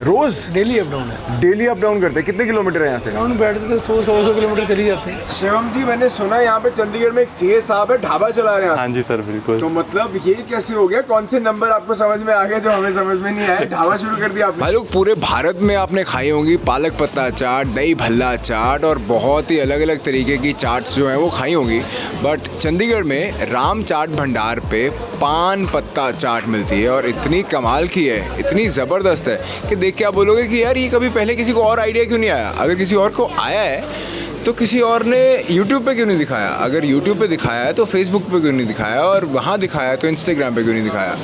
रोज daily up down है। Daily up down करते हैं? कितने किलोमीटर है यहाँ से? डाउन बैठते थे 100 किलोमीटर चली जाते हैं। शिवम जी, मैंने सुना यहाँ पे चंडीगढ़ में एक सीए साहब है, ढाबा चला रहे हैं। हाँ जी सर, बिल्कुल। तो मतलब ये कैसे हो गया? कौन से नंबर आपको समझ में आ गया जो हमें समझ में नहीं आया? ढाबा शुरू कर दिया आपने। भाई लोग, पूरे भारत में आपने खाई होंगी पालक पत्ता चाट, दही भल्ला चाट और बहुत ही अलग अलग तरीके की चाट्स जो है वो खाई होंगी। बट चंडीगढ़ में राम चाट भंडार पे पान पत्ता चाट मिलती है और इतनी कमाल की है, इतनी ज़बरदस्त है कि देख के आप बोलोगे कि यार ये कभी पहले किसी को और आइडिया क्यों नहीं आया? अगर किसी और को आया है तो किसी और ने YouTube पे क्यों नहीं दिखाया? अगर YouTube पे दिखाया है तो Facebook पे क्यों नहीं दिखाया? और वहाँ दिखाया है तो Instagram पे क्यों नहीं दिखाया?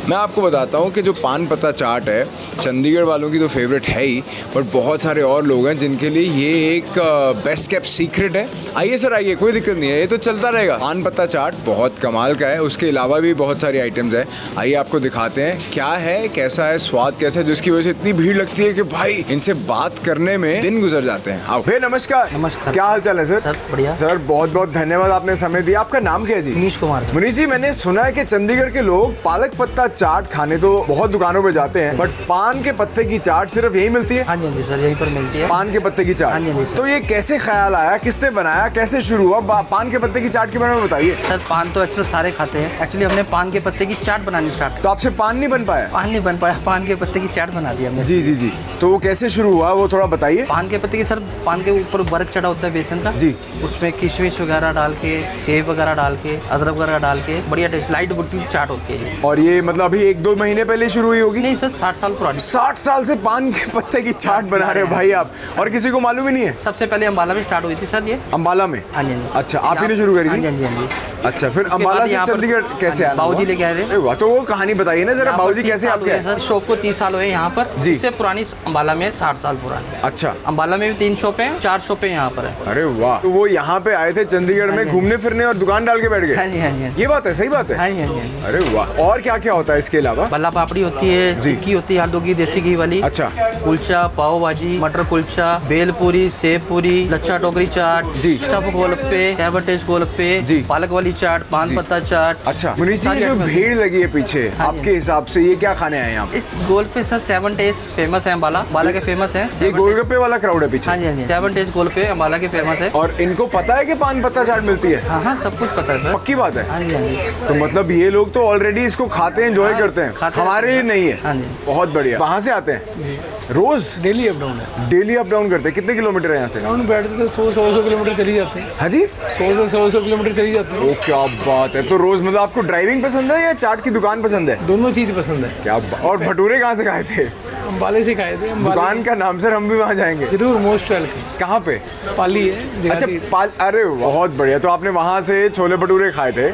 मैं आपको बताता हूँ कि जो पान पत्ता चाट है चंडीगढ़ वालों की तो फेवरेट है ही, बट बहुत सारे और लोग हैं जिनके लिए ये एक बेस्ट केप्ट सीक्रेट है। आइए सर, आइए, कोई दिक्कत नहीं है, ये तो चलता रहेगा। पान पत्ता चाट बहुत कमाल का है, उसके अलावा भी बहुत सारी आइटम्स है। आइए आपको दिखाते हैं क्या है, कैसा है, स्वाद कैसा है, जिसकी वजह से इतनी भीड़ लगती है कि भाई इनसे बात करने में दिन गुजर जाते हैं। आओ भैया, नमस्कार। नमस्कार। क्या हाल चाल है सर? सर बढ़िया। सर बहुत बहुत धन्यवाद, आपने समय दिया। आपका नाम क्या है जी? मनीष कुमार। मनीष जी, मैंने सुना है कि चंडीगढ़ के लोग पालक पत्ता चाट खाने तो बहुत दुकानों पे जाते हैं, बट पान के पत्ते की चाट सिर्फ यही मिलती है? हाँ जी सर, यहीं पर मिलती है पान के पत्ते की हाँ जी, हाँ चाट। जी, तो ये कैसे ख्याल आया, किसने बनाया, कैसे शुरू हुआ? पान के पत्ते की चाट के बारे में बताइए। सर। पान तो एक्चुअली सारे खाते हैं, एक्चुअली हमने पान के पत्ते की चाट बनानी स्टार्ट। तो आपसे पान नहीं बन पाया? पान नहीं बन पाया, पान के पत्ते की चाट बना दी हमने। जी जी जी, तो वो कैसे शुरू हुआ वो थोड़ा बताइए। पान के पत्ते की सर, पान के ऊपर बर्फ चढ़ा होता है बेसन का जी, उसमें किशमिश वगैरह डाल के, सेब वगैरह डाल के, अदरक वगैरह डाल के बढ़िया टेस्ट, लाइट बुट्टी चाट होती है। और ये मतलब अभी 1-2 महीने पहले शुरू हुई होगी? नहीं सर, 60 साल पुरानी। 60 साल से पान के पत्ते की चाट बना रहे हो भाई आप, और किसी को मालूम ही नहीं है? सबसे पहले अम्बाला में स्टार्ट हुई थी सर ये। अम्बाला में? हाँ जी हाँ जी। अच्छा, आप ही ने शुरू करी थी? हाँ जी हाँ जी। अच्छा, फिर अम्बाला से चंडीगढ़ कैसे आया? बाबूजी लेके आए थे। अरे वाह, तो वो कहानी बताइए ना जरा, बाबूजी कैसे आपके आए? सर शॉप को 30 साल हुए यहाँ पर जी। इससे पुरानी अम्बाला में 60 साल पुरानी। अच्छा, अम्बाला में भी 3 शॉपें हैं, 4 शॉपें यहाँ पर है। अरे वाह, तो वो यहाँ पे आए थे चंडीगढ़ में घूमने फिरने और दुकान डाल के बैठ हाँ गए? जी हाँ जी हाँ जी। ये बात है, सही बात है? हाँ जी हाँ जी हाँ जी। अरे वाह, और क्या क्या होता है इसके अलावा? बल्ला पापड़ी होती है, जी। टिक्की होती है आलू की देसी घी वाली। अच्छा। कुलचा, पाव भाजी, मटर कुलचा, बेल पूरी, सेब पूरी, लच्छा टोकरी चाट, जी। स्टफ गोलगप्पे, कैबेज गोलगप्पे, जी। पालक वाली चाट, पान जी। पत्ता चाट। अच्छा मनीष जी, सारी ये जो आइटमें। भीड़ लगी है पीछे, हाँ जी। आपके हिसाब से ये क्या खाने आए हैं आप? इस गोलगप्पे सर 7 टेस्ट फेमस है अम्बाला, अम्बाला के फेमस है। ये गोलगप्पे वाला क्राउड है पीछे? हाँ जी हाँ जी, 7 टेस्ट गोलगप्पे अम्बाला के फेमस है। और इनको पता है कि पान पत्ता चाट मिलती है? हाँ हाँ, सब कुछ पता है सर। पक्की बात है? हाँ जी हाँ जी। तो मतलब ये लोग तो ऑलरेडी इसको खाते हैं, एंजॉय हाँ, करते हैं, खाते हैं। हमारे लिए नहीं है। हाँ जी। बहुत बढ़िया। वहाँ से आते हैं रोज? डेली अप डाउन है। डेली अप डाउन करते हैं? कितने किलोमीटर है यहाँ से? डाउन बैठते थे 100 किलोमीटर चली जाते हैं। हाँ जी, 100 किलोमीटर चली जाते हैं। ओ क्या बात है। तो रोज मतलब आपको ड्राइविंग पसंद है या चाट की दुकान पसंद है? दोनों चीज़ पसंद है। क्या और भटूरे कहाँ से खाए थे? अम्बाले से खाए थे। दुकान का नाम सर, हम भी वहाँ जाएंगे। जरूर, मोस्ट वेलकम। कहाँ पे? पाली है जगह अच्छा, थी। अरे बहुत बढ़िया। तो आपने वहाँ से छोले भटूरे खाए थे,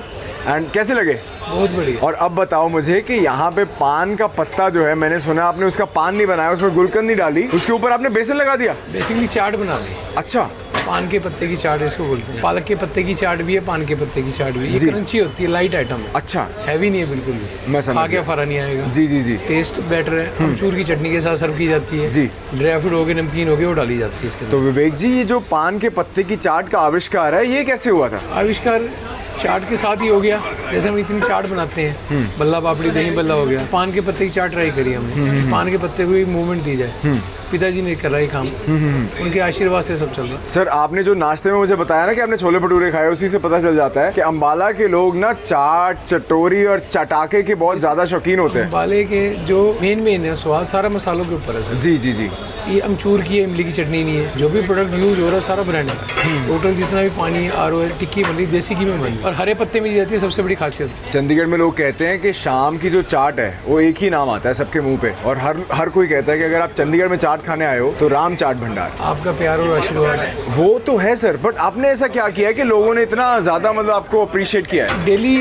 एंड कैसे लगे? बहुत बढ़िया। और अब बताओ मुझे कि यहाँ पे पान का पत्ता जो है, मैंने सुना आपने उसका पान नहीं बनाया, उसमें गुलकंद नहीं डाली, उसके ऊपर आपने बेसन लगा दिया? बेसिकली चाट बना दी। अच्छा, पान के पत्ते की चाट इसको बोलते हैं। पालक के पत्ते की चाट भी है, पान के पत्ते की चाट भी है। जी। ये क्रंची होती है, लाइट आइटम है, अच्छा, हैवी नहीं है बिल्कुल भी। मैं समझ खा के गया। फरा नहीं आएगा। जी जी जी टेस्ट बेटर है। अमचूर की चटनी के साथ सर्व की जाती है। जी। ड्राई फ्रूट हो गए, नमकीन हो गए, वो डाली जाती है इसके तो विवेक जी, ये जो पान के पत्ते की चाट का आविष्कार है, ये कैसे हुआ था? आविष्कार चाट के साथ ही हो गया। जैसे हम इतनी चाट बनाते हैं, बल्ला पापड़ी, दही बल्ला हो गया, पान के पत्ते की चाट ट्राई करी हमने। पान के पत्ते को एक मूवमेंट दी जाए। पिताजी ने कर रहा है काम, उनके आशीर्वाद से सब चल रहा है। सर, आपने जो नाश्ते में मुझे बताया ना कि आपने छोले भटूरे खाए, उसी से पता चल जाता है कि अम्बाला के लोग ना चाट, चटोरी और चटाके के बहुत ज्यादा शौकीन होते हैं। अम्बाले के जो मेन है स्वाद, सारा मसालों के ऊपर है सर। जी जी जी। ये अमचूर की है, इमली की चटनी नहीं है। जो भी प्रोडक्ट यूज हो रहा है सारा ब्रांड है। टोटल जितना भी पानी, RO, टिक्की बन रही देसी घी में बन रही, और हरे पत्ते में दी जाती है, सबसे बड़ी खासियत। चंडीगढ़ में लोग कहते हैं कि शाम की जो चाट है वो एक ही नाम आता है सबके मुंह पे, और हर कोई कहता है कि अगर आप चंडीगढ़ में चाट खाने आए हो तो राम चाट भंडार। आपका प्यार और आशीर्वाद है। वो तो है सर, बट आपने ऐसा क्या किया है कि लोगों ने इतना ज्यादा मतलब आपको अप्रिशिएट किया है? डेली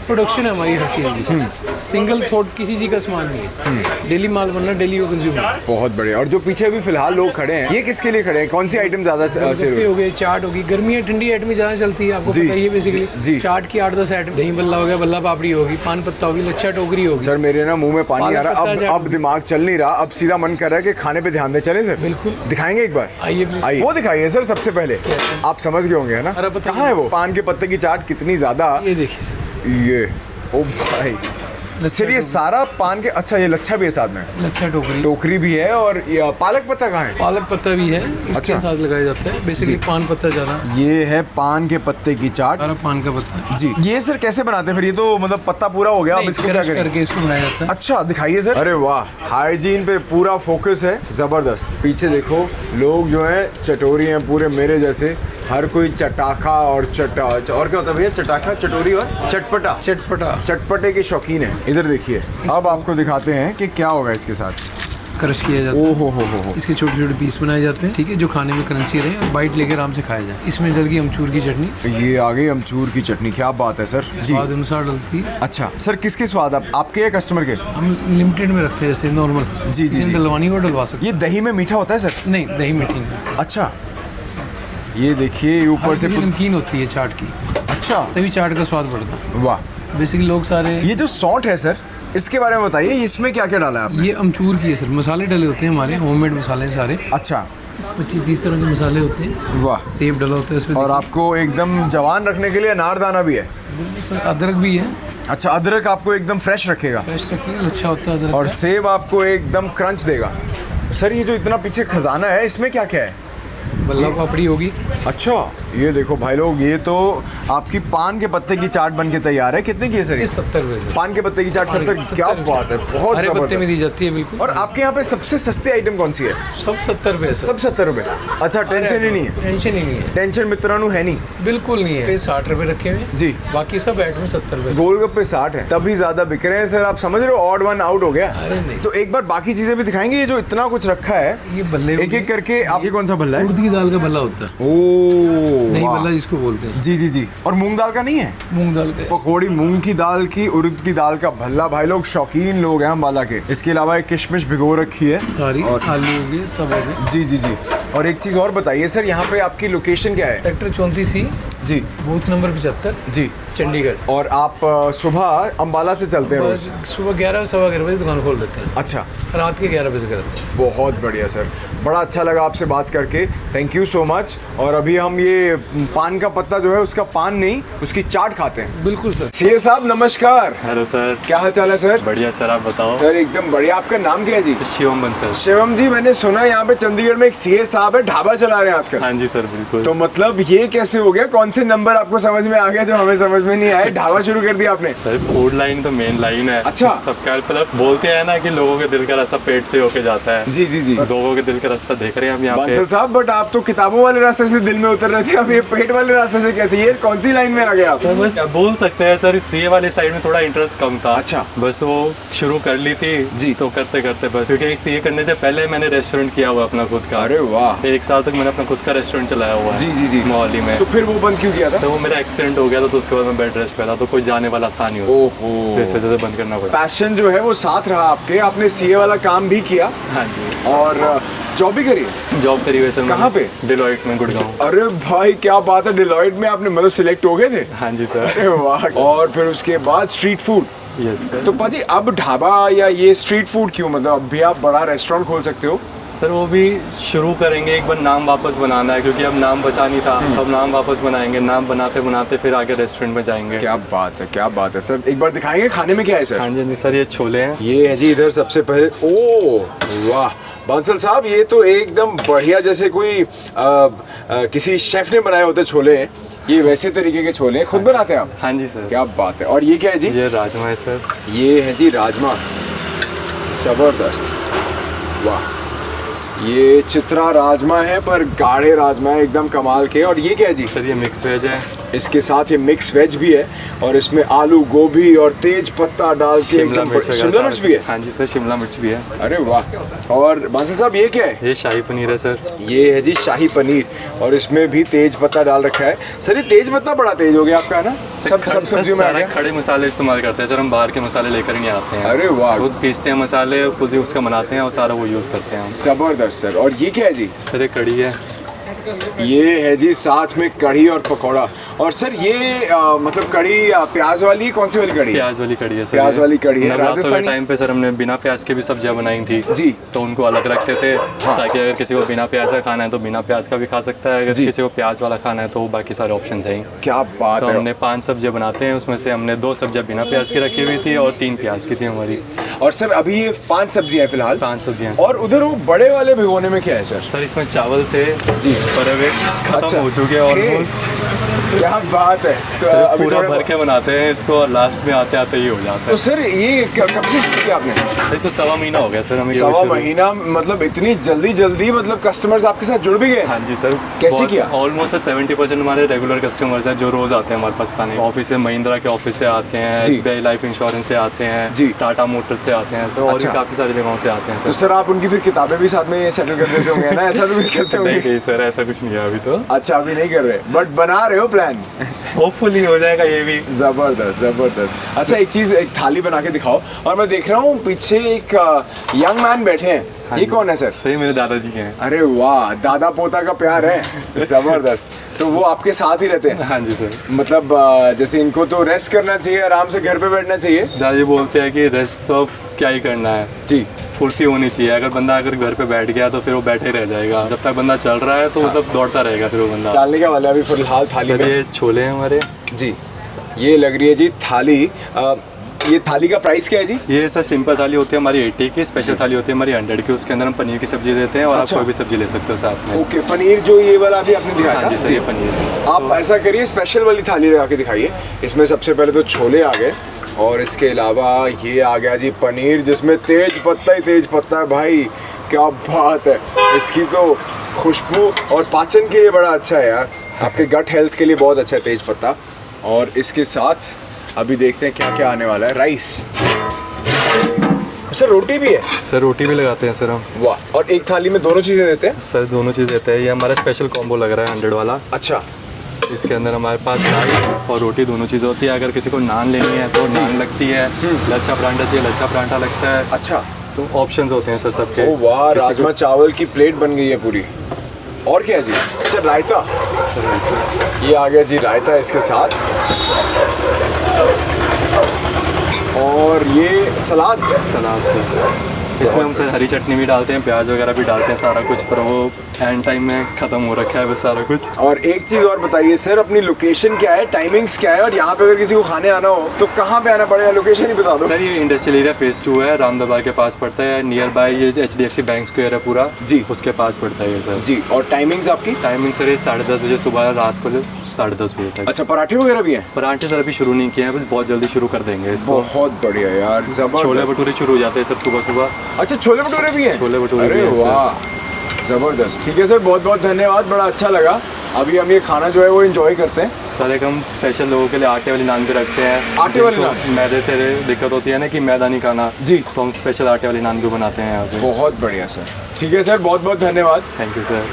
प्रोडक्शन है हमारी हर चीज़ की। सिंगल थॉट किसी चीज़ का सामान नहीं है। डेली माल बनना, डेली वो कंज्यूम। बहुत बढ़िया। और जो पीछे भी फिलहाल लोग खड़े हैं, ये किसके लिए खड़े हैं? कौन सी आइटम ज्यादा सेल हो गए, चाट होगी, गर्मी है, ठंडी आइटम ज़्यादा चलती है, आपको जी, पता ही है बेसिकली। जी। चाट की 8-10 आइटम, दही बल्ला हो गया, बल्ला पापड़ी होगी, पान पत्ता होगी, लच्छा टोकरी होगी। सर, मेरे ना मुंह में पानी आ रहा पालक है। पत्ता अब दिमाग चल नहीं रहा, अब सीधा मन कर रहा है कि खाने पे ध्यान दे। चले सर? बिल्कुल। दिखाएंगे एक बार? आइए प्लीज। आइए, वो दिखाइए सर सबसे पहले। आप समझ गए होंगे है ना? हरा पत्ता। कहाँ है वो पान के पत्ते की चाट? कितनी ज्यादा। ये देखिए सर। ये ओ भाई, सर ये सारा पान के, अच्छा ये लच्छा भी है साथ में, लच्छा टोकरी, टोकरी भी है, और ये पालक पत्ता कहाँ है? पालक पत्ता भी है, इसके अच्छा। साथ लगाया जाता है। बेसिकली पान पत्ता ज़्यादा, ये है पान के पत्ते की चाट सारा पान का पत्ता जी। ये सर कैसे बनाते हैं फिर? ये तो मतलब पत्ता पूरा हो गया, अब इसको क्या क्रश करें? करके इसको बनाया जाता है। अच्छा दिखाइए सर। अरे वाह, हाइजीन पे पूरा फोकस है, जबरदस्त। पीछे देखो लोग जो हैं चटोरी हैं पूरे मेरे जैसे, हर कोई चटाखा और और क्या होता है भैया? चटाखा, चटोरी और चटपटा, चटपटे के शौकीन है। इधर देखिए, अब आपको दिखाते हैं कि क्या होगा इसके साथ। क्रश किया जाता है, ओहो हो, इसके छोटे छोटे पीस बनाए जाते हैं, ठीक है, जो खाने में क्रंची रहे और बाइट लेकर आराम से खाया जाए। इसमें डल गई अमचूर की चटनी, ये आ गई अमचूर की चटनी, क्या बात है सर जी। स्वाद अनुसार डलती है। अच्छा सर, किसके स्वाद? आपके या कस्टमर के? हम लिमिटेड में रखते हैं, जैसे नॉर्मल जी, जी, जी। डलवानी हो डलवा सकते ये दही में मीठा होता है सर? नहीं, दही मीठी नहीं। अच्छा, ये देखिए ऊपर से नमकीन होती है चाट की, अच्छा, तभी चाट का स्वाद बढ़ता है। वाह। बेसिकली लोग सारे, ये जो सौंठ है सर, इसके बारे में बताइए, इसमें क्या क्या डाला है आपने? ये अमचूर की है सर, मसाले डले होते हैं हमारे, होममेड मसाले सारे, अच्छा, 25-30 तरह के मसाले होते हैं। वाह। सेब डला होता है इसमें, और आपको एकदम जवान रखने के लिए अनारदाना भी है? सर अदरक भी है, अच्छा, अदरक आपको एकदम फ्रेश रखेगा, फ्रेश रखिए, अच्छा होता है अदरक और का। सेब आपको एकदम क्रंच देगा। सर ये जो इतना पीछे खजाना है, इसमें क्या क्या है? बल्ला पापड़ी होगी। अच्छा, ये देखो भाई लोग, ये तो आपकी पान के पत्ते की चाट बन के तैयार है। कितने की है सर ये ये? 70 रुपये। पान के पत्ते की चाट 70? क्या बात है, बहुत हरे पत्ते में जबरदस्त। दी जाती है बिल्कुल। और आपके यहाँ पे सबसे सस्ती आइटम कौन सी है? सब 70 रुपये सर। सब 70 रुपए? अच्छा, टेंशन ही नहीं है? टेंशन ही नहीं है, टेंशन मित्रानु है नहीं, बिल्कुल नहीं है। 60 रुपये रखे हुए हैं जी। बाकी सब आइटम 70 रुपये। गोलगप्पे 60 है, तभी ज्यादा बिक रहे हैं सर। आप समझ रहे हो, ऑड वन आउट हो गया। अरे नहीं, तो एक बार बाकी चीजें भी दिखाएंगे। ये जो इतना कुछ रखा है, ये बल्ले एक एक करके। आप ये कौन सा भल्ला है? उड़द की दाल का बल्ला होता है, ओ दही वाह। बल्ला जिसको बोलते हैं। जी जी जी। और मूंग दाल का नहीं है? मूंग दाल का पकौड़ी मूंग की दाल की, उड़द की दाल का भल्ला। भाई लोग शौकीन लोग हैं अम्बाला के। इसके अलावा एक किशमिश भिगो रखी है सारी, और आलू हो गए, सब हो गए। जी जी जी। और एक चीज और बताइए सर, यहाँ पे आपकी लोकेशन क्या है? सेक्टर 34C, जी बूथ नंबर 75, जी। चंडीगढ़। और आप सुबह अम्बाला से चलते हैं रोज? सुबह 11 सवा 11 बजे दुकान खोल देते हैं, अच्छा, रात के 11 बजे करते हैं। बहुत बढ़िया सर, बड़ा अच्छा लगा आपसे बात करके, थैंक यू सो मच। और अभी हम ये पान का पत्ता जो है, उसका पान नहीं, उसकी चाट खाते हैं। बिल्कुल सर। सीए साहब नमस्कार। हेलो सर, क्या हाल चाल है सर? बढ़िया सर, आप बताओ। सर एकदम बढ़िया। आपका नाम क्या है जी? शिवम बंसल। शिवम जी, मैंने सुना यहाँ पे चंडीगढ़ में एक सीए साहब है, ढाबा चला रहे हैं आजकल। हाँ जी सर, बिल्कुल। तो मतलब ये कैसे हो गया? कौन से नंबर आपको समझ में आ गया जो हमें समझ में नहीं आया? ढाबा शुरू कर दिया आपने? सर फूड लाइन तो मेन लाइन है। अच्छा। सबका मतलब बोलते हैं ना कि लोगों के दिल का रास्ता पेट से होके जाता है। जी जी जी। लोगों के दिल का रास्ता देख रहे हैं हम यहाँ पे। बांसल साहब, बट आप तो किताबों वाले रास्ते से दिल में उतर रहे थे, अब ये पेट वाले रास्ते से कैसे? ये कौन सी लाइन में आ गए आप? तो बस बोल सकते हैं सर, सीए वाले साइड में थोड़ा इंटरेस्ट कम था। अच्छा। बस वो शुरू कर ली थी जी। तो करते करते बस, क्योंकि सीए करने से पहले मैंने रेस्टोरेंट किया हुआ अपना खुद का। अरे वाह। 1 साल तक मैंने अपना खुद का रेस्टोरेंट चलाया हुआ है। जी जी जी। मोहाली में। तो फिर वो बंद क्यों किया था? तो वो मेरा एक्सीडेंट हो गया था, तो उसके बाद मैं बेड रेस्ट पे था, तो कोई जाने वाला था नहीं। ओहो। इस वजह से बंद करना पड़ा। पैशन जो है वो साथ रहा आपके, आपने सीए वाला काम भी किया हाँ जी। और जॉब भी करी? जॉब करी वैसे कहाँ पे? डिलॉइट में, गुड़गांव। अरे भाई क्या बात है, डिलॉइट में आपने मतलब सिलेक्ट हो गए थे? हाँ जी सर। अरे वाह। और फिर उसके बाद स्ट्रीट फूड? Yes sir. तो पाजी अब ढाबा या ये स्ट्रीट फूड क्यों? मतलब अब भी आप बड़ा रेस्टोरेंट खोल सकते हो। सर वो भी शुरू करेंगे, एक बार नाम वापस बनाना है, क्योंकि अब नाम बचा नहीं था। अब नाम वापस बनाएंगे, नाम बनाते बनाते फिर आगे रेस्टोरेंट में जाएंगे। क्या बात है, क्या बात है सर। एक बार दिखाएंगे खाने में क्या है सर? हाँ जी हाँ जी सर, ये छोले हैं। ये है जी इधर सबसे पहले। ओ वाह बांसल साहब, ये तो एकदम बढ़िया, जैसे कोई किसी शेफ ने बनाए होते छोले हैं। ये वैसे तरीके के छोले हैं, खुद बनाते हैं आप? हाँ जी सर। क्या बात है। और ये क्या है जी? ये राजमा है सर। ये है जी राजमा, जबरदस्त, वाह। ये चित्रा राजमा है, पर गाढ़े राजमा है एकदम कमाल के। और ये क्या है जी? सर ये मिक्स वेज है। इसके साथ ये मिक्स वेज भी है, और इसमें आलू गोभी और तेज पत्ता डाल के एकदम शिमला मिर्च भी है। हाँ जी सर, शिमला मिर्च भी है। अरे वाह। और बांसल साहब ये क्या है? ये शाही पनीर है सर। ये है जी शाही पनीर, और इसमें भी तेज पत्ता डाल रखा है। सर ये तेज पत्ता बड़ा तेज हो गया आपका, है ना? सब सब्जियों में आ गया। खड़े मसाले इस्तेमाल करते हैं सर, हम बाहर के मसाले लेकर नहीं आते हैं। अरे वाह। खुद पीसते हैं मसाले, खुद ही उसका बनाते हैं और सारा वो यूज़ करते हैं हम। जबरदस्त सर। और ये क्या है जी? सर ये कढ़ी है। ये है जी साथ में कढ़ी और पकौड़ा। और सर ये मतलब कढ़ी प्याज वाली, कौन सी वाली कढ़ी? प्याज वाली कढ़ी है सर। प्याज वाली कढ़ी है। नवरात्रों के राजस्थानी टाइम पे सर हमने बिना प्याज के भी सब्जियां बनाई थी जी। तो उनको अलग रखते थे ताकि अगर किसी को बिना प्याज का खाना है तो बिना प्याज का भी खा सकता है, अगर जी। किसी को प्याज वाला खाना है तो बाकी सारे ऑप्शन हैं। क्या बात तो है। हमने 5 सब्जियां बनाते हैं, उसमें से हमने 2 सब्जियां बिना प्याज की रखी हुई थी और 3 प्याज की थी हमारी। और सर अभी ये 5 सब्जियां हैं फिलहाल। 5 सब्जियां। और उधर वो बड़े वाले भिगोने में क्या है सर? सर इसमें चावल थे जी। पर अब खत्म अच्छा, हो चुके हैं ऑलमोस्ट। क्या बात है। तो सर अभी पूरा थोड़ा- भर के बनाते हैं इसको और लास्ट में आते आते ही हो जाता तो सर ये कब से शुरू किया आपने? है। इसको 1.25 महीना हो गया सर हमें। ये सवा शुरू- महीना, मतलब इतनी जल्दी मतलब कस्टमर्स आपके साथ जुड़ भी गए? हाँ जी सर। कैसे किया? ऑलमोस्ट 70% हमारे रेगुलर कस्टमर्स हैं जो रोज आते हैं हमारे पास खाने। ऑफिस से, महिंद्रा के ऑफिस से आते हैं, जी। SBI लाइफ इंश्योरेंस से आते हैं जी। टाटा मोटर्स से आते हैं सर, और भी अच्छा। काफी सारी जगहों से आते हैं तो सर। सर आप उनकी फिर किताबें भी साथ में सेटल कर देते होंगे ना, ऐसा भी कुछ करते नहीं होंगे? नहीं सर, ऐसा कुछ नहीं है अभी तो। अच्छा अभी नहीं कर रहे, बट बना रहे हो प्लान। होपफुली हो जाएगा ये भी। जबरदस्त। अच्छा एक चीज, एक थाली बना के दिखाओ। और मैं देख रहा हूँ पीछे एक यंग मैन बैठे हैं, ये कौन है सर? सही मेरे दादाजी के हैं। अरे वाह, दादा पोता का प्यार है। जबरदस्त। तो वो आपके साथ ही रहते हैं? हाँ जी सर। मतलब जैसे इनको तो रेस्ट करना चाहिए, आराम से घर पे बैठना चाहिए। दादाजी बोलते हैं कि रेस्ट तो अब क्या ही करना है, जी। फुर्ती होनी चाहिए। अगर बंदा अगर घर पे बैठ गया तो फिर वो बैठे रह जाएगा, जब तक बंदा चल रहा है तो मतलब दौड़ता रहेगा फिर वो बंदा। डालने का वाला अभी फिलहाल थाली सर में। ये छोले हैं हमारे जी, ये लग रही है जी थाली। ये थाली का प्राइस क्या है जी? ये सर सिंपल थाली होती है हमारी 80 की, स्पेशल थाली होती है हमारी 100 की। उसके अंदर हम पनीर की सब्जी देते हैं और अच्छा। आप कोई भी सब्जी ले सकते हो साथ में। ओके, पनीर जो ये वाला अभी आपने दिखाया हाँ जी था सर, ये पनीर है। आप ऐसा करिए, स्पेशल वाली थाली लगा के दिखाइए। इसमें सबसे पहले तो छोले आ गए और इसके अलावा ये आ गया जी पनीर, जिसमें तेज पत्ता ही तेज पत्ता है भाई। क्या बात है। इसकी तो खुशबू और पाचन के लिए बड़ा अच्छा है यार, आपके गट हेल्थ के लिए बहुत अच्छा है तेज पत्ता। और इसके साथ अभी देखते हैं क्या क्या आने वाला है। राइस, सर रोटी भी है? सर रोटी भी लगाते हैं सर हम। वाह। और एक थाली में दोनों चीज़ें देते हैं? सर दोनों चीज़ देते हैं। ये हमारा स्पेशल कॉम्बो लग रहा है 100 वाला। अच्छा। इसके अंदर हमारे पास राइस और रोटी दोनों चीज़ें होती है। अगर किसी को नान लेनी है तो नान लगती है, लच्छा परांठा चाहिए लच्छा परांठा लगता है। अच्छा। तो ऑप्शंस होते हैं सर सबके। ओ वाह, किसी को- राजमा चावल की प्लेट बन गई है पूरी। और क्या है जी? अच्छा रायता, ये आ गया जी रायता इसके साथ। और ये सलाद। सलाद से इसमें हम सर हरी चटनी भी डालते हैं, प्याज वगैरह भी डालते हैं सारा कुछ, पर वो एंड टाइम में ख़त्म हो रखा है बस सारा कुछ। और एक चीज़ और बताइए सर, अपनी लोकेशन क्या है, टाइमिंग्स क्या है, और यहाँ पे अगर किसी को खाने आना हो तो कहाँ पे आना पड़ेगा? लोकेशन ही बता दो। सर ये इंडस्ट्रियल एरिया फेज़ 2 है, रामदरबार के पास पड़ता है। नियर बाय ये HDFC बैंक स्क्वायर है पूरा जी। उसके पास पड़ता है ये सर। जी। और टाइमिंग्स आपकी? टाइमिंग सर ये 10:30 बजे सुबह, रात को 10:30 बजे तक। अच्छा, पराठे वगैरह भी हैं? पराठे सर अभी शुरू नहीं किए हैं, बस बहुत जल्दी शुरू कर देंगे इसको। बहुत बढ़िया यार, छोले जबरदस्त। भटूरे शुरू हो जाते हैं सर सुबह सुबह। अच्छा, छोले भटूरे भी हैं? छोले भटूरे अरे भी हैं, सर। वाह, जबरदस्त। ठीक है सर, बहुत बहुत धन्यवाद, बड़ा अच्छा लगा। अभी हम ये खाना जो है वो एंजॉय करते हैं। सर एक हम स्पेशल लोगों के लिए आटे वाली नान भी रखते हैं। आटे वाली जिनको नान? मैदे से दिक्कत होती है ना कि मैदा नहीं खाना जी। तो हम स्पेशल आटे वाली नान भी बनाते हैं यहाँ पे। बहुत बढ़िया सर। ठीक है सर, बहुत बहुत धन्यवाद। Thank you sir.